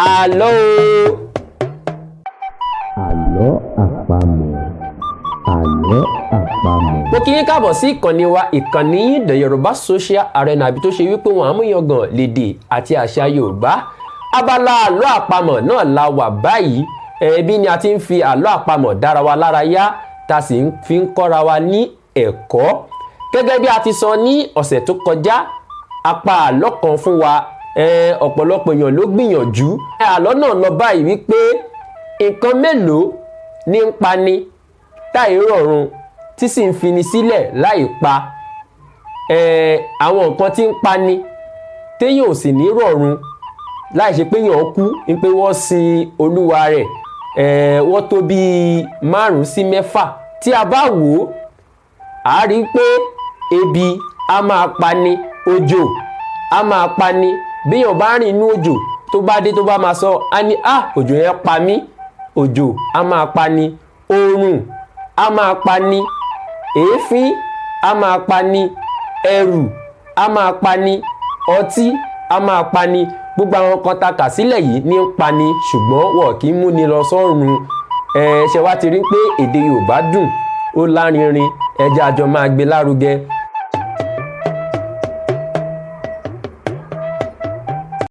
àlọ́ o. Àlọ́ àpamọ̀. Àlọ́ àpamọ̀. Mo kí yín káàbọ̀ sí ìkànnì wa, ìkànnì The Yorùbá Social Arena, àbí tó ṣe wípé wọn àmúyangàn lédè àti àṣà Yorùbá. Abala àlọ́ àpamọ̀ náà la wà báyìí. Ẹbí ni a ti ń fi àlọ́ àpamọ̀ dára wa lára yá, ta sì ń fi ń kọ́ra wa ní ẹ̀kọ́. Gẹ́gẹ́ bí a ti sọ ní ọ̀sẹ̀ tó kọjá, a pa àlọ́ kan fún wa. Ọ̀pọ̀lọpọ̀ èèyàn ló gbìyànjú. Àlọ́ náà lọ báyìí wípé nǹkan mélòó ní ń pani táì rọ̀run tí sì ń fini sílẹ̀ láì pa. Àwọn nǹkan tí ń pani téèyàn ò sì ní rọ̀run láì ṣe pé èèyàn kú ní pé wọ́n sin olúwa rẹ̀. Wọ́n tó bíi 5 sí 6. Tí a bá wò ó, a rí pé ebi a máa pani, òjò a máa pani. Bí èèyàn bá rìn inú òjò tó bá dé tó bá máa sọ, a ní òjò yẹn pa mí. Òjò a máa pani, oòrùn a máa pani, èéfín a máa pani, ẹ̀rù a máa pani, ọtí a máa pani. Gbogbo àwọn kan ta kà sílẹ̀ yìí ní ń pani, ṣùgbọ́n wọn kì í múni lọ sọ́run. Ṣé wá ti rí pé èdè Yorùbá dùn, ó lárinrin, ẹja àjọ máa gbé lárugẹ.